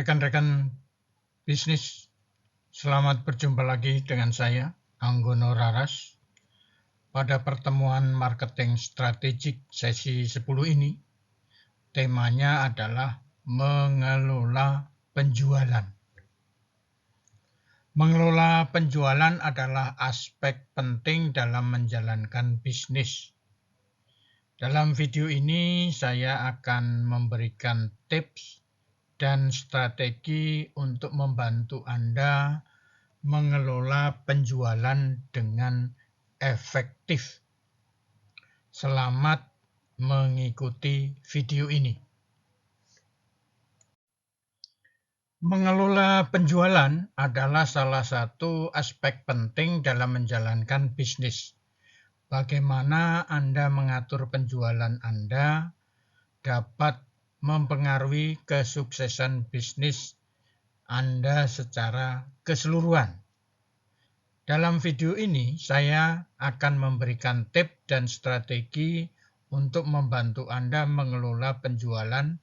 Rekan-rekan bisnis, selamat berjumpa lagi dengan saya, Anggono Raras. Pada pertemuan marketing strategik sesi 10 ini, temanya adalah mengelola penjualan. Mengelola penjualan adalah aspek penting dalam menjalankan bisnis. Dalam video ini, saya akan memberikan tips dan strategi untuk membantu Anda mengelola penjualan dengan efektif. Selamat mengikuti video ini. Mengelola penjualan adalah salah satu aspek penting dalam menjalankan bisnis. Bagaimana Anda mengatur penjualan Anda dapat mempengaruhi kesuksesan bisnis Anda secara keseluruhan. Dalam video ini, saya akan memberikan tips dan strategi untuk membantu Anda mengelola penjualan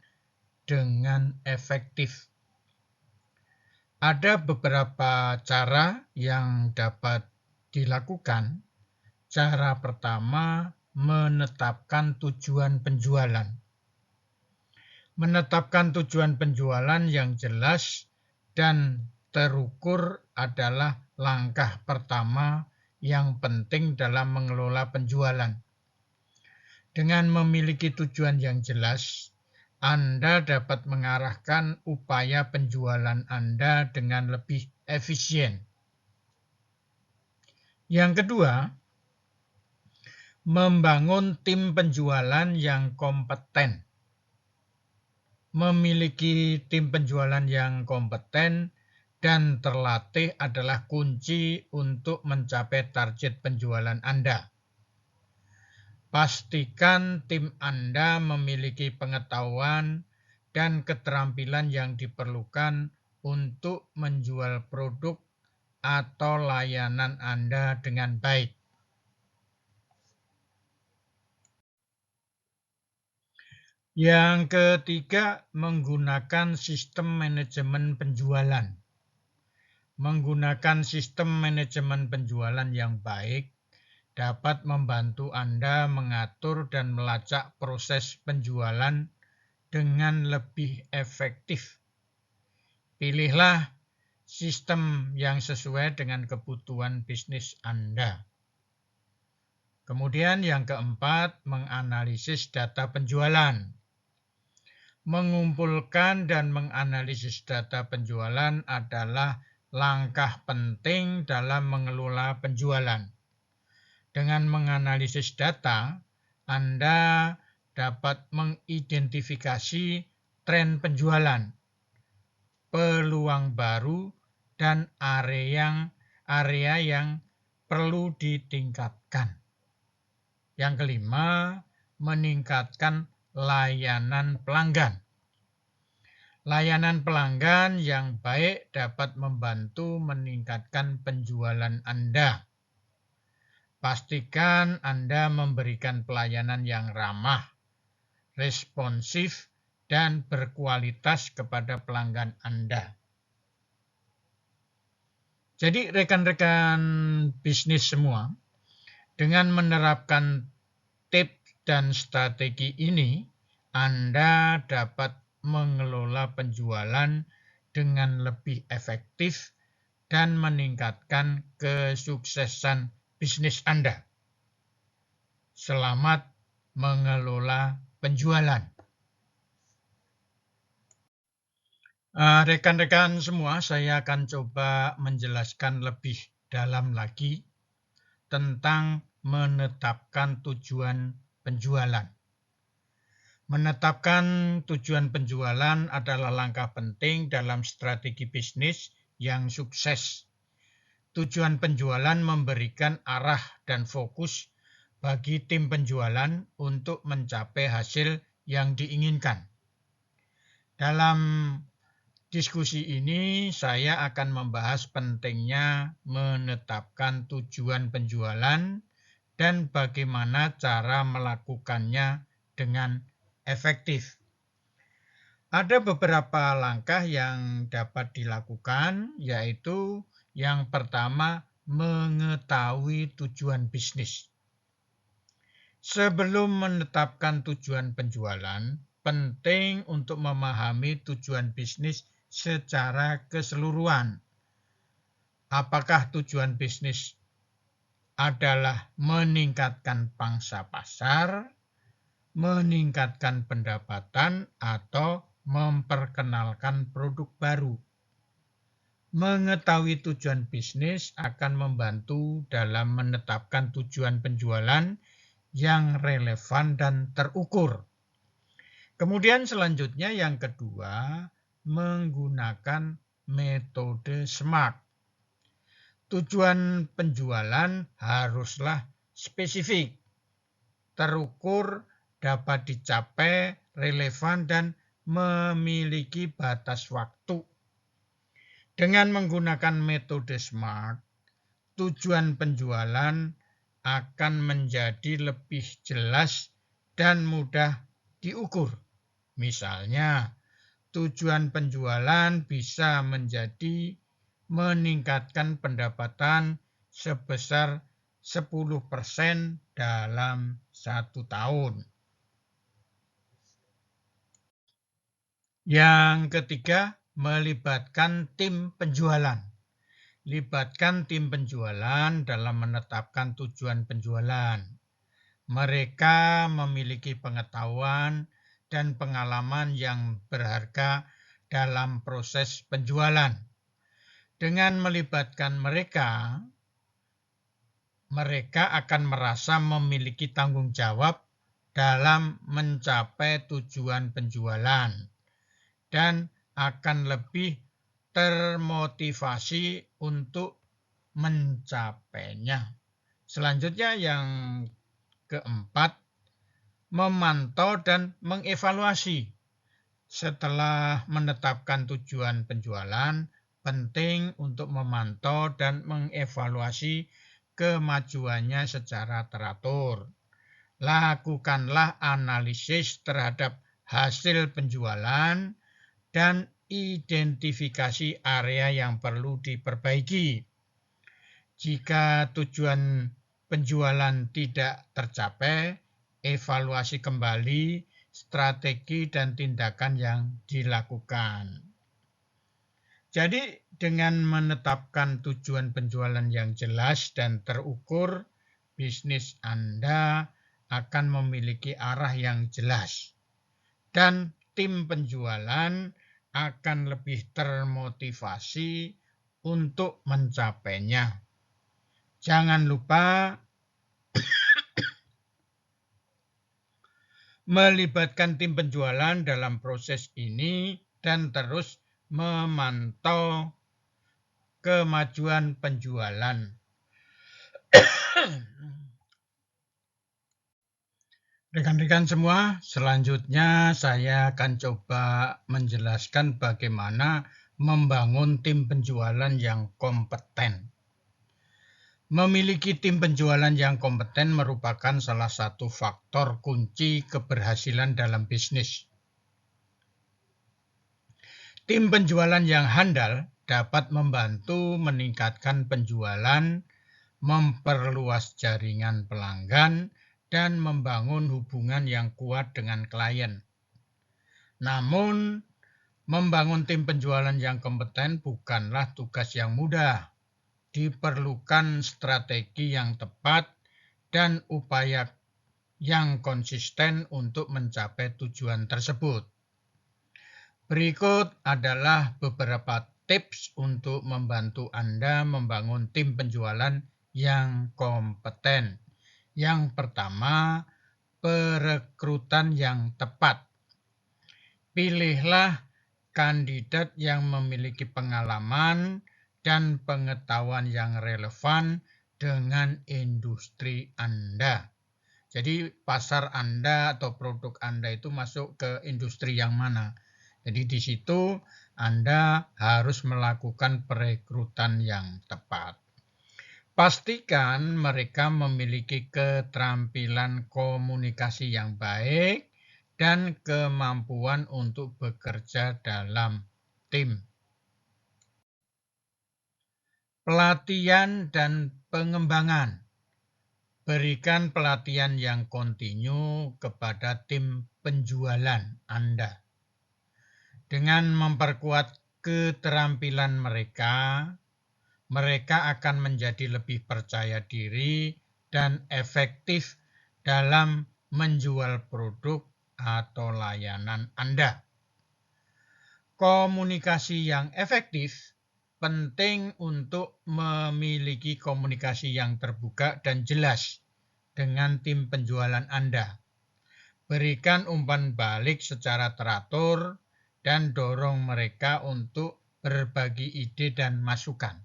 dengan efektif. Ada beberapa cara yang dapat dilakukan. Cara pertama, menetapkan tujuan penjualan. Menetapkan tujuan penjualan yang jelas dan terukur adalah langkah pertama yang penting dalam mengelola penjualan. Dengan memiliki tujuan yang jelas, Anda dapat mengarahkan upaya penjualan Anda dengan lebih efisien. Yang kedua, membangun tim penjualan yang kompeten. Memiliki tim penjualan yang kompeten dan terlatih adalah kunci untuk mencapai target penjualan Anda. Pastikan tim Anda memiliki pengetahuan dan keterampilan yang diperlukan untuk menjual produk atau layanan Anda dengan baik. Yang ketiga, menggunakan sistem manajemen penjualan. Menggunakan sistem manajemen penjualan yang baik dapat membantu Anda mengatur dan melacak proses penjualan dengan lebih efektif. Pilihlah sistem yang sesuai dengan kebutuhan bisnis Anda. Kemudian yang keempat, menganalisis data penjualan. Mengumpulkan dan menganalisis data penjualan adalah langkah penting dalam mengelola penjualan. Dengan menganalisis data, Anda dapat mengidentifikasi tren penjualan, peluang baru, dan area yang perlu ditingkatkan. Yang kelima, meningkatkan layanan pelanggan. Layanan pelanggan yang baik dapat membantu meningkatkan penjualan Anda. Pastikan Anda memberikan pelayanan yang ramah, responsif, dan berkualitas kepada pelanggan Anda. Jadi rekan-rekan bisnis semua, dengan menerapkan tips dan strategi ini, Anda dapat mengelola penjualan dengan lebih efektif dan meningkatkan kesuksesan bisnis Anda. Selamat mengelola penjualan. Rekan-rekan semua, saya akan coba menjelaskan lebih dalam lagi tentang menetapkan tujuan penjualan. Menetapkan tujuan penjualan adalah langkah penting dalam strategi bisnis yang sukses. Tujuan penjualan memberikan arah dan fokus bagi tim penjualan untuk mencapai hasil yang diinginkan. Dalam diskusi ini, saya akan membahas pentingnya menetapkan tujuan penjualan dan bagaimana cara melakukannya dengan efektif. Ada beberapa langkah yang dapat dilakukan, yaitu yang pertama, mengetahui tujuan bisnis. Sebelum menetapkan tujuan penjualan, penting untuk memahami tujuan bisnis secara keseluruhan. Apakah tujuan bisnis adalah meningkatkan pangsa pasar, meningkatkan pendapatan, atau memperkenalkan produk baru? Mengetahui tujuan bisnis akan membantu dalam menetapkan tujuan penjualan yang relevan dan terukur. Kemudian selanjutnya yang kedua, menggunakan metode SMART. Tujuan penjualan haruslah spesifik, terukur, dapat dicapai, relevan, dan memiliki batas waktu. Dengan menggunakan metode SMART, tujuan penjualan akan menjadi lebih jelas dan mudah diukur. Misalnya, tujuan penjualan bisa menjadi meningkatkan pendapatan sebesar 10% dalam 1 tahun. Yang ketiga, melibatkan tim penjualan. Libatkan tim penjualan dalam menetapkan tujuan penjualan. Mereka memiliki pengetahuan dan pengalaman yang berharga dalam proses penjualan. Dengan melibatkan mereka akan merasa memiliki tanggung jawab dalam mencapai tujuan penjualan dan akan lebih termotivasi untuk mencapainya. Selanjutnya yang keempat, memantau dan mengevaluasi. Setelah menetapkan tujuan penjualan, penting untuk memantau dan mengevaluasi kemajuannya secara teratur. Lakukanlah analisis terhadap hasil penjualan dan identifikasi area yang perlu diperbaiki. Jika tujuan penjualan tidak tercapai, evaluasi kembali strategi dan tindakan yang dilakukan. Jadi dengan menetapkan tujuan penjualan yang jelas dan terukur, bisnis Anda akan memiliki arah yang jelas. Dan tim penjualan akan lebih termotivasi untuk mencapainya. Jangan lupa melibatkan tim penjualan dalam proses ini dan terus memantau kemajuan penjualan. Rekan-rekan semua, selanjutnya saya akan coba menjelaskan bagaimana membangun tim penjualan yang kompeten. Memiliki tim penjualan yang kompeten merupakan salah satu faktor kunci keberhasilan dalam bisnis. Tim penjualan yang handal dapat membantu meningkatkan penjualan, memperluas jaringan pelanggan, dan membangun hubungan yang kuat dengan klien. Namun, membangun tim penjualan yang kompeten bukanlah tugas yang mudah. Diperlukan strategi yang tepat dan upaya yang konsisten untuk mencapai tujuan tersebut. Berikut adalah beberapa tips untuk membantu Anda membangun tim penjualan yang kompeten. Yang pertama, perekrutan yang tepat. Pilihlah kandidat yang memiliki pengalaman dan pengetahuan yang relevan dengan industri Anda. Jadi pasar Anda atau produk Anda itu masuk ke industri yang mana. Jadi di situ Anda harus melakukan perekrutan yang tepat. Pastikan mereka memiliki keterampilan komunikasi yang baik dan kemampuan untuk bekerja dalam tim. Pelatihan dan pengembangan. Berikan pelatihan yang kontinu kepada tim penjualan Anda. Dengan memperkuat keterampilan mereka, mereka akan menjadi lebih percaya diri dan efektif dalam menjual produk atau layanan Anda. Komunikasi yang efektif penting untuk memiliki komunikasi yang terbuka dan jelas dengan tim penjualan Anda. Berikan umpan balik secara teratur dan dorong mereka untuk berbagi ide dan masukan.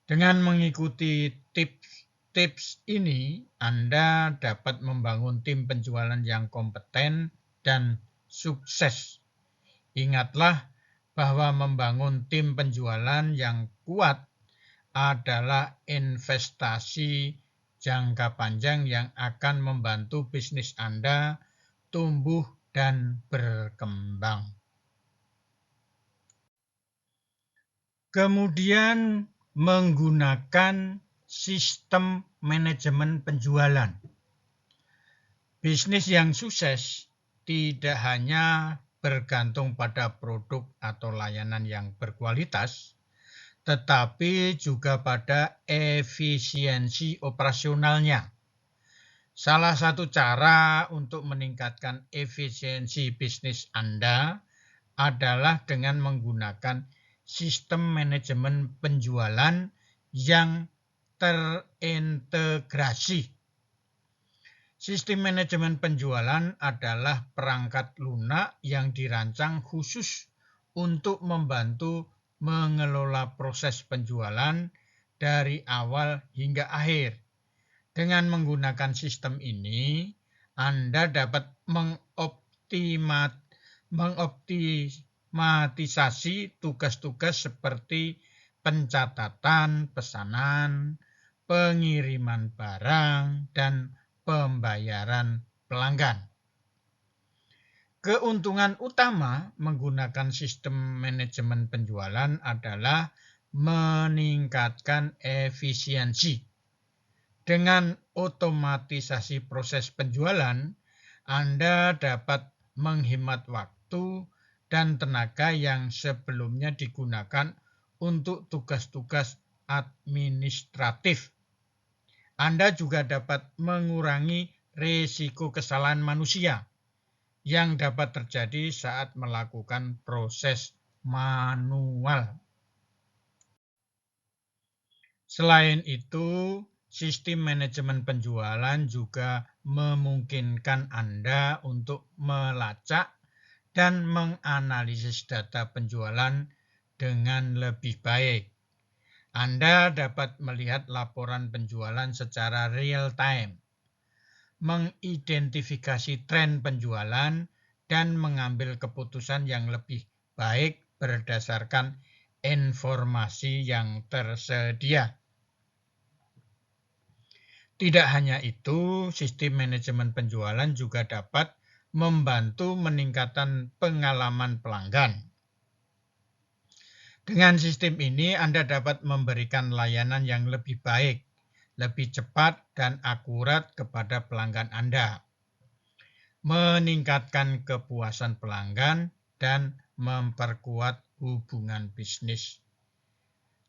Dengan mengikuti tips ini, Anda dapat membangun tim penjualan yang kompeten dan sukses. Ingatlah bahwa membangun tim penjualan yang kuat adalah investasi jangka panjang yang akan membantu bisnis Anda tumbuh dan berkembang. Kemudian menggunakan sistem manajemen penjualan. Bisnis yang sukses tidak hanya bergantung pada produk atau layanan yang berkualitas, tetapi juga pada efisiensi operasionalnya. Salah satu cara untuk meningkatkan efisiensi bisnis Anda adalah dengan menggunakan sistem manajemen penjualan yang terintegrasi. Sistem manajemen penjualan adalah perangkat lunak yang dirancang khusus untuk membantu mengelola proses penjualan dari awal hingga akhir. Dengan menggunakan sistem ini, Anda dapat mengoptimisasi tugas-tugas seperti pencatatan pesanan, pengiriman barang, dan pembayaran pelanggan. Keuntungan utama menggunakan sistem manajemen penjualan adalah meningkatkan efisiensi. Dengan otomatisasi proses penjualan, Anda dapat menghemat waktu dan tenaga yang sebelumnya digunakan untuk tugas-tugas administratif. Anda juga dapat mengurangi risiko kesalahan manusia yang dapat terjadi saat melakukan proses manual. Selain itu, sistem manajemen penjualan juga memungkinkan Anda untuk melacak dan menganalisis data penjualan dengan lebih baik. Anda dapat melihat laporan penjualan secara real time, mengidentifikasi tren penjualan, dan mengambil keputusan yang lebih baik berdasarkan informasi yang tersedia. Tidak hanya itu, sistem manajemen penjualan juga dapat membantu meningkatkan pengalaman pelanggan. Dengan sistem ini, Anda dapat memberikan layanan yang lebih baik, lebih cepat, dan akurat kepada pelanggan Anda, meningkatkan kepuasan pelanggan, dan memperkuat hubungan bisnis.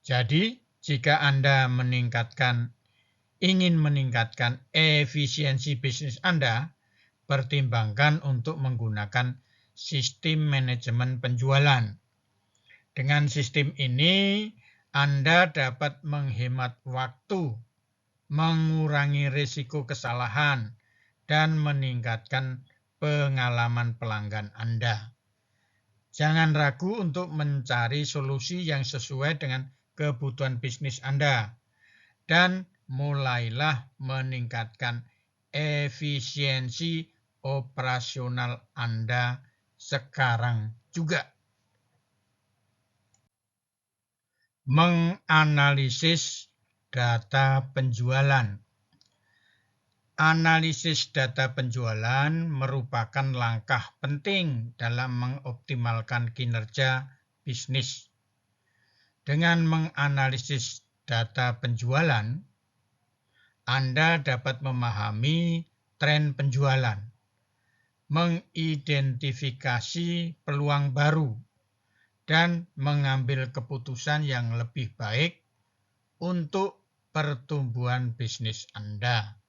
Jadi, jika Anda ingin meningkatkan efisiensi bisnis Anda, pertimbangkan untuk menggunakan sistem manajemen penjualan. Dengan sistem ini, Anda dapat menghemat waktu, mengurangi risiko kesalahan, dan meningkatkan pengalaman pelanggan Anda. Jangan ragu untuk mencari solusi yang sesuai dengan kebutuhan bisnis Anda, dan mulailah meningkatkan efisiensi operasional Anda sekarang juga. Menganalisis data penjualan. Analisis data penjualan merupakan langkah penting dalam mengoptimalkan kinerja bisnis. Dengan menganalisis data penjualan, Anda dapat memahami tren penjualan, mengidentifikasi peluang baru, dan mengambil keputusan yang lebih baik untuk pertumbuhan bisnis Anda.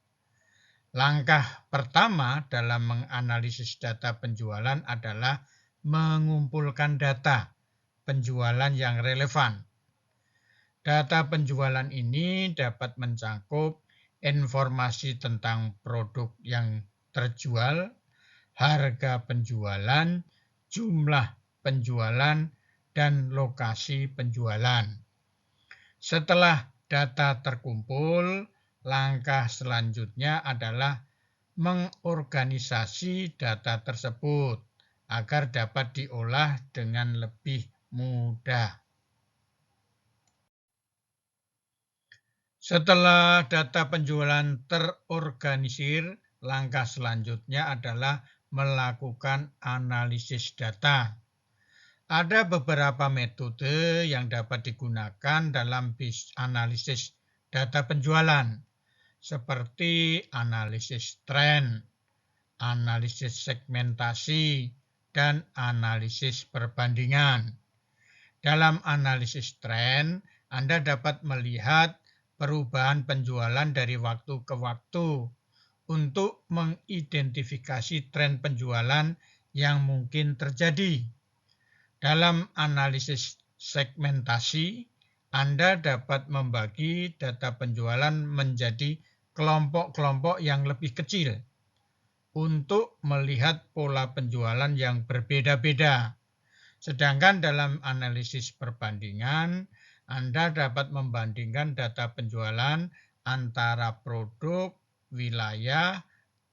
Langkah pertama dalam menganalisis data penjualan adalah mengumpulkan data penjualan yang relevan. Data penjualan ini dapat mencakup informasi tentang produk yang terjual, harga penjualan, jumlah penjualan, dan lokasi penjualan. Setelah data terkumpul, langkah selanjutnya adalah mengorganisasi data tersebut agar dapat diolah dengan lebih mudah. Setelah data penjualan terorganisir, langkah selanjutnya adalah melakukan analisis data. Ada beberapa metode yang dapat digunakan dalam analisis data penjualan, seperti analisis tren, analisis segmentasi, dan analisis perbandingan. Dalam analisis tren, Anda dapat melihat perubahan penjualan dari waktu ke waktu untuk mengidentifikasi tren penjualan yang mungkin terjadi. Dalam analisis segmentasi, Anda dapat membagi data penjualan menjadi kelompok-kelompok yang lebih kecil untuk melihat pola penjualan yang berbeda-beda. Sedangkan dalam analisis perbandingan, Anda dapat membandingkan data penjualan antara produk, wilayah,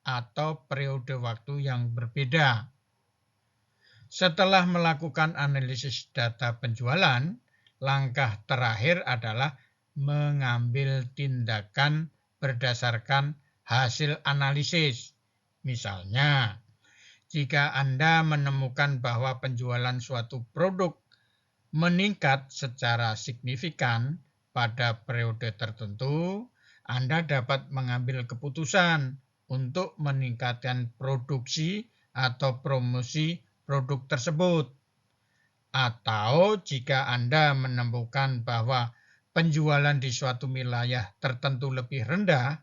atau periode waktu yang berbeda. Setelah melakukan analisis data penjualan, langkah terakhir adalah mengambil tindakan berdasarkan hasil analisis. Misalnya, jika Anda menemukan bahwa penjualan suatu produk meningkat secara signifikan pada periode tertentu, Anda dapat mengambil keputusan untuk meningkatkan produksi atau promosi produk tersebut. Atau jika Anda menemukan bahwa penjualan di suatu wilayah tertentu lebih rendah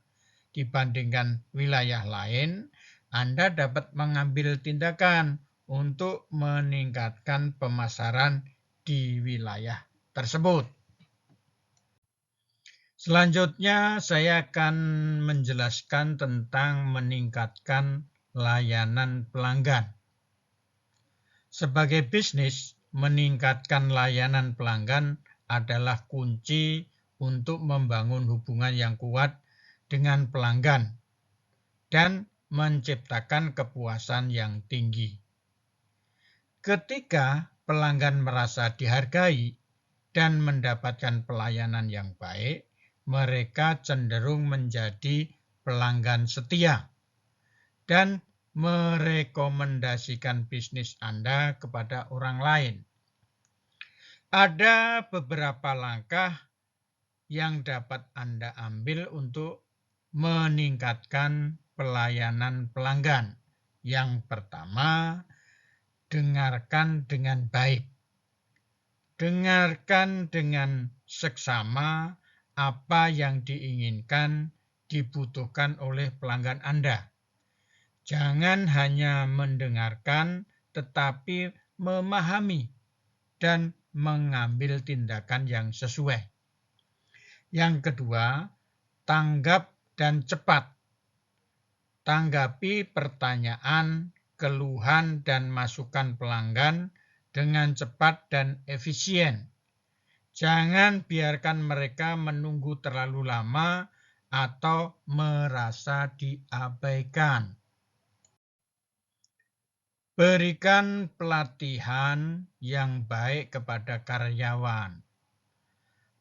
dibandingkan wilayah lain, Anda dapat mengambil tindakan untuk meningkatkan pemasaran di wilayah tersebut. Selanjutnya, saya akan menjelaskan tentang meningkatkan layanan pelanggan. Sebagai bisnis, meningkatkan layanan pelanggan adalah kunci untuk membangun hubungan yang kuat dengan pelanggan dan menciptakan kepuasan yang tinggi. Ketika pelanggan merasa dihargai dan mendapatkan pelayanan yang baik, mereka cenderung menjadi pelanggan setia dan merekomendasikan bisnis Anda kepada orang lain. Ada beberapa langkah yang dapat Anda ambil untuk meningkatkan pelayanan pelanggan. Yang pertama, dengarkan dengan baik. Dengarkan dengan seksama apa yang diinginkan, dibutuhkan oleh pelanggan Anda. Jangan hanya mendengarkan, tetapi memahami dan mengambil tindakan yang sesuai. Yang kedua, tanggap dan cepat. Tanggapi pertanyaan, keluhan, dan masukan pelanggan dengan cepat dan efisien. Jangan biarkan mereka menunggu terlalu lama atau merasa diabaikan. Berikan pelatihan yang baik kepada karyawan.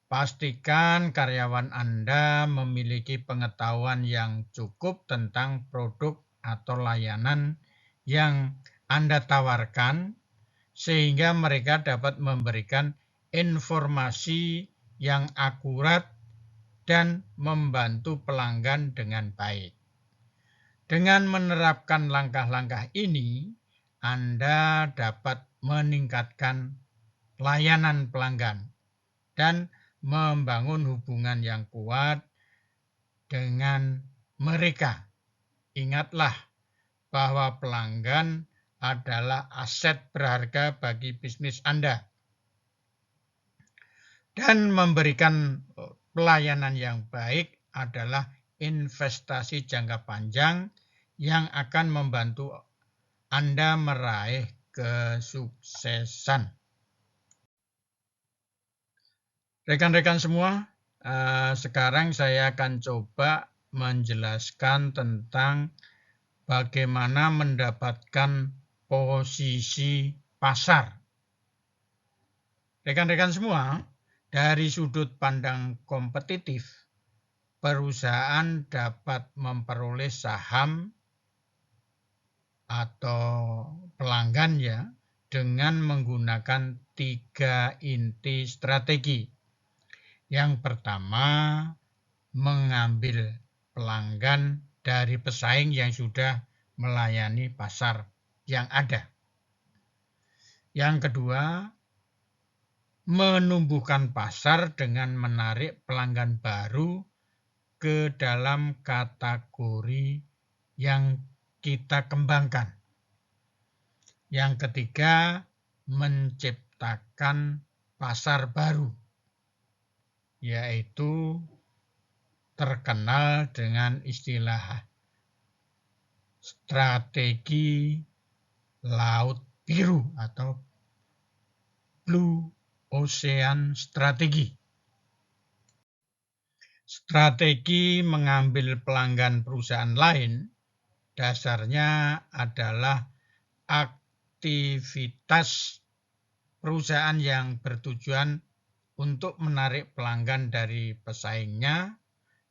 Pastikan karyawan Anda memiliki pengetahuan yang cukup tentang produk atau layanan yang Anda tawarkan, sehingga mereka dapat memberikan informasi yang akurat dan membantu pelanggan dengan baik. Dengan menerapkan langkah-langkah ini, Anda dapat meningkatkan layanan pelanggan dan membangun hubungan yang kuat dengan mereka. Ingatlah bahwa pelanggan adalah aset berharga bagi bisnis Anda. Dan memberikan pelayanan yang baik adalah investasi jangka panjang yang akan membantu Anda meraih kesuksesan. Rekan-rekan semua, sekarang saya akan coba menjelaskan tentang bagaimana mendapatkan posisi pasar. Rekan-rekan semua, dari sudut pandang kompetitif, perusahaan dapat memperoleh saham atau pelanggan ya dengan menggunakan 3 inti strategi. Yang pertama, mengambil pelanggan dari pesaing yang sudah melayani pasar yang ada. Yang kedua, menumbuhkan pasar dengan menarik pelanggan baru ke dalam kategori yang kita kembangkan. Yang ketiga, menciptakan pasar baru, yaitu terkenal dengan istilah strategi laut biru atau Blue Ocean Strategy. Strategi mengambil pelanggan perusahaan lain dasarnya adalah aktivitas perusahaan yang bertujuan untuk menarik pelanggan dari pesaingnya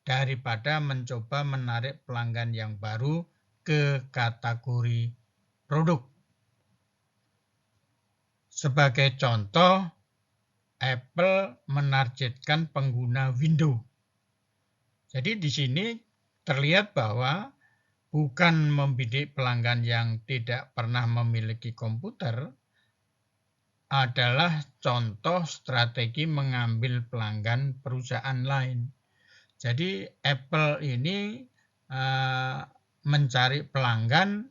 daripada mencoba menarik pelanggan yang baru ke kategori produk. Sebagai contoh, Apple menargetkan pengguna Windows. Jadi di sini terlihat bahwa bukan membidik pelanggan yang tidak pernah memiliki komputer adalah contoh strategi mengambil pelanggan perusahaan lain. Jadi Apple ini mencari pelanggan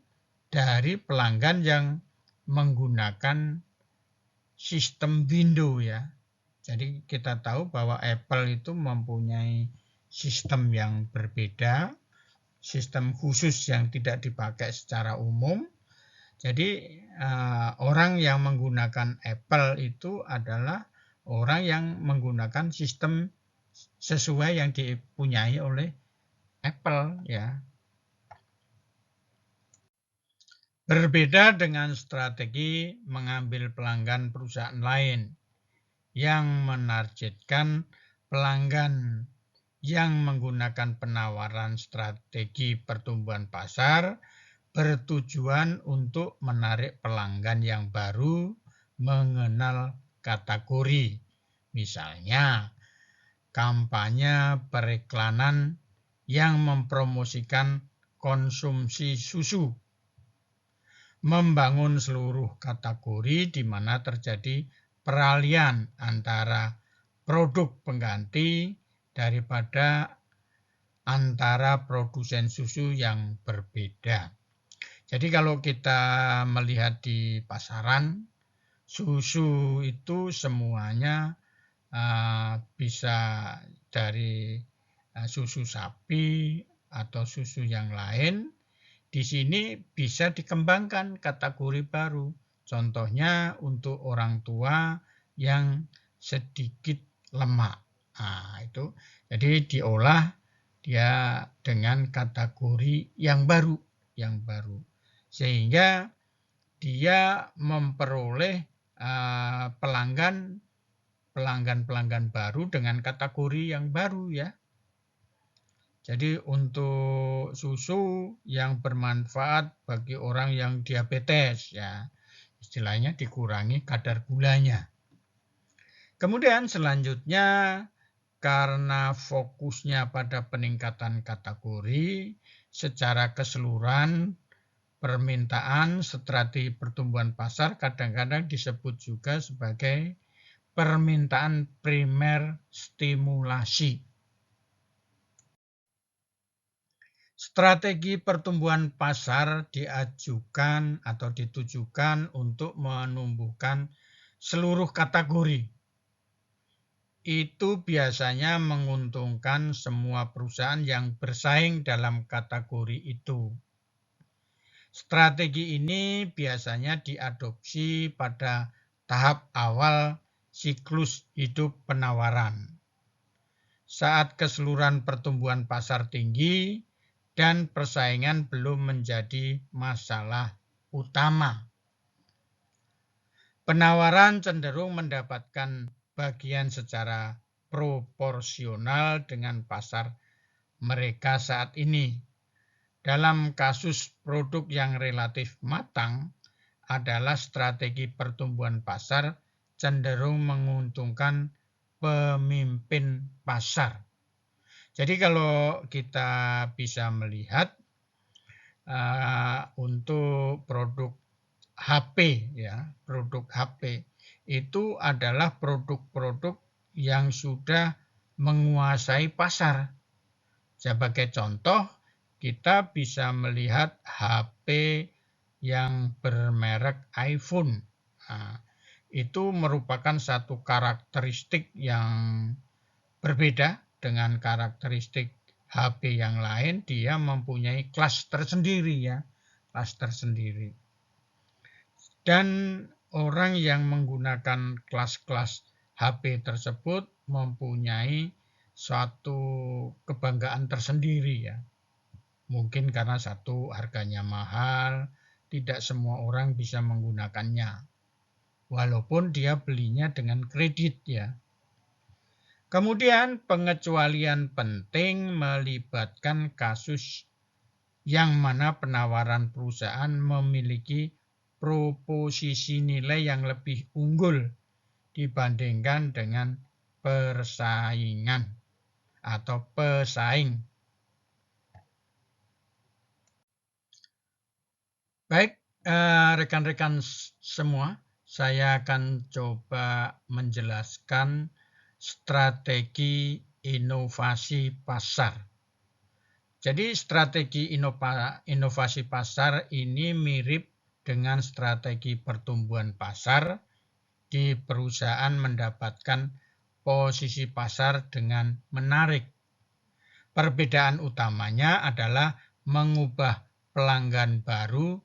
dari pelanggan yang menggunakan sistem Windows ya. Jadi kita tahu bahwa Apple itu mempunyai sistem yang berbeda, sistem khusus yang tidak dipakai secara umum. Jadi orang yang menggunakan Apple itu adalah orang yang menggunakan sistem sesuai yang dipunyai oleh Apple ya. Berbeda dengan strategi mengambil pelanggan perusahaan lain yang menargetkan pelanggan yang menggunakan penawaran strategi pertumbuhan pasar bertujuan untuk menarik pelanggan yang baru mengenal kategori. Misalnya, kampanye periklanan yang mempromosikan konsumsi susu. Membangun seluruh kategori di mana terjadi peralihan antara produk pengganti daripada antara produsen susu yang berbeda. Jadi kalau kita melihat di pasaran, susu itu semuanya bisa dari susu sapi atau susu yang lain. Di sini bisa dikembangkan kategori baru. Contohnya untuk orang tua yang sedikit lemak. Nah, itu jadi diolah dia dengan kategori yang baru, sehingga dia memperoleh pelanggan pelanggan-pelanggan baru dengan kategori yang baru ya. Jadi untuk susu yang bermanfaat bagi orang yang diabetes ya, istilahnya dikurangi kadar gulanya. Kemudian selanjutnya karena fokusnya pada peningkatan kategori, secara keseluruhan permintaan strategi pertumbuhan pasar kadang-kadang disebut juga sebagai permintaan primer stimulasi. Strategi pertumbuhan pasar diajukan atau ditujukan untuk menumbuhkan seluruh kategori. Itu biasanya menguntungkan semua perusahaan yang bersaing dalam kategori itu. Strategi ini biasanya diadopsi pada tahap awal siklus hidup penawaran. Saat keseluruhan pertumbuhan pasar tinggi dan persaingan belum menjadi masalah utama. Penawaran cenderung mendapatkan bagian secara proporsional dengan pasar mereka saat ini. Dalam kasus produk yang relatif matang adalah strategi pertumbuhan pasar cenderung menguntungkan pemimpin pasar. Jadi kalau kita bisa melihat untuk produk HP ya, produk HP itu adalah produk-produk yang sudah menguasai pasar. Sebagai contoh, kita bisa melihat HP yang bermerek iPhone. Nah, itu merupakan satu karakteristik yang berbeda dengan karakteristik HP yang lain. Dia mempunyai kelas tersendiri ya, kelas tersendiri. Dan orang yang menggunakan kelas-kelas HP tersebut mempunyai suatu kebanggaan tersendiri ya. Mungkin karena satu harganya mahal, tidak semua orang bisa menggunakannya. Walaupun dia belinya dengan kredit ya. Kemudian pengecualian penting melibatkan kasus yang mana penawaran perusahaan memiliki proposisi nilai yang lebih unggul dibandingkan dengan persaingan atau pesaing. Baik, rekan-rekan semua, saya akan coba menjelaskan strategi inovasi pasar. Jadi strategi inovasi pasar ini mirip dengan strategi pertumbuhan pasar di perusahaan mendapatkan posisi pasar dengan menarik. Perbedaan utamanya adalah mengubah pelanggan baru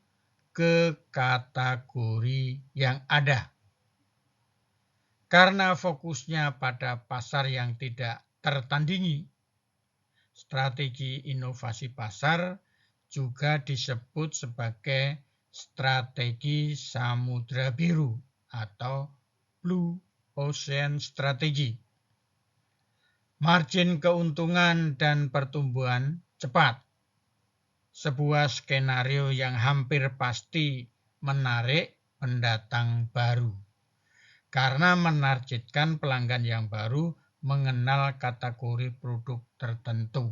ke kategori yang ada. Karena fokusnya pada pasar yang tidak tertandingi, strategi inovasi pasar juga disebut sebagai strategi samudra biru atau Blue Ocean Strategy. Margin keuntungan dan pertumbuhan cepat. Sebuah skenario yang hampir pasti menarik pendatang baru. Karena menargetkan pelanggan yang baru mengenal kategori produk tertentu.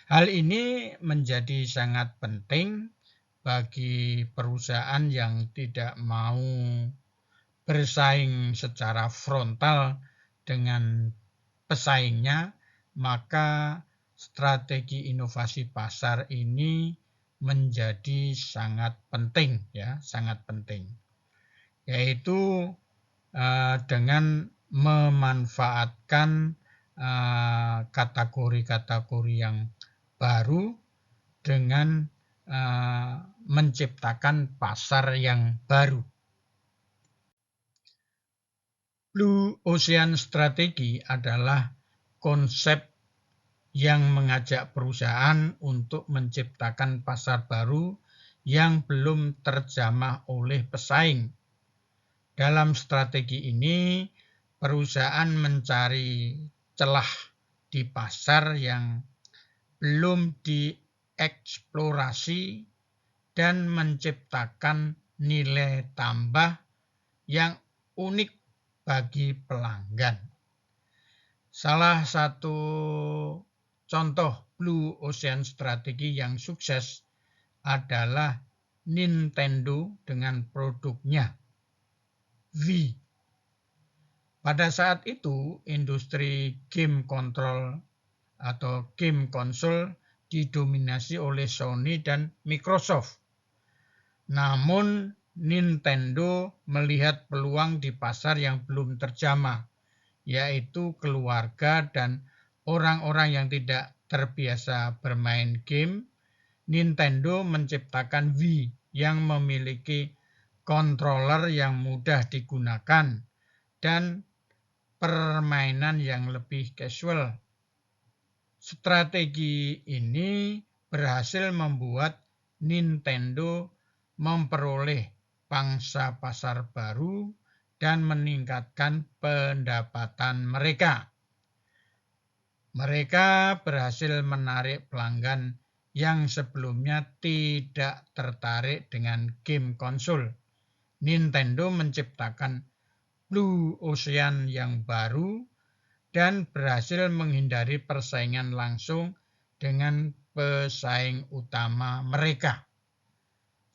Hal ini menjadi sangat penting bagi perusahaan yang tidak mau bersaing secara frontal dengan pesaingnya, maka strategi inovasi pasar ini menjadi sangat penting ya, sangat penting. Yaitu dengan memanfaatkan kategori-kategori yang baru dengan menciptakan pasar yang baru. Blue Ocean Strategy adalah konsep yang mengajak perusahaan untuk menciptakan pasar baru yang belum terjamah oleh pesaing. Dalam strategi ini, perusahaan mencari celah di pasar yang belum dieksplorasi dan menciptakan nilai tambah yang unik bagi pelanggan. Salah satu contoh Blue Ocean strategi yang sukses adalah Nintendo dengan produknya Wii. Pada saat itu, industri game kontrol atau game konsol didominasi oleh Sony dan Microsoft. Namun, Nintendo melihat peluang di pasar yang belum terjamah, yaitu keluarga dan orang-orang yang tidak terbiasa bermain game. Nintendo menciptakan Wii yang memiliki controller yang mudah digunakan dan permainan yang lebih casual. Strategi ini berhasil membuat Nintendo memperoleh pangsa pasar baru dan meningkatkan pendapatan mereka. Mereka berhasil menarik pelanggan yang sebelumnya tidak tertarik dengan game konsol. Nintendo menciptakan Blue Ocean yang baru dan berhasil menghindari persaingan langsung dengan pesaing utama mereka.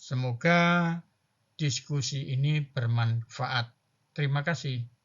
Semoga diskusi ini bermanfaat. Terima kasih.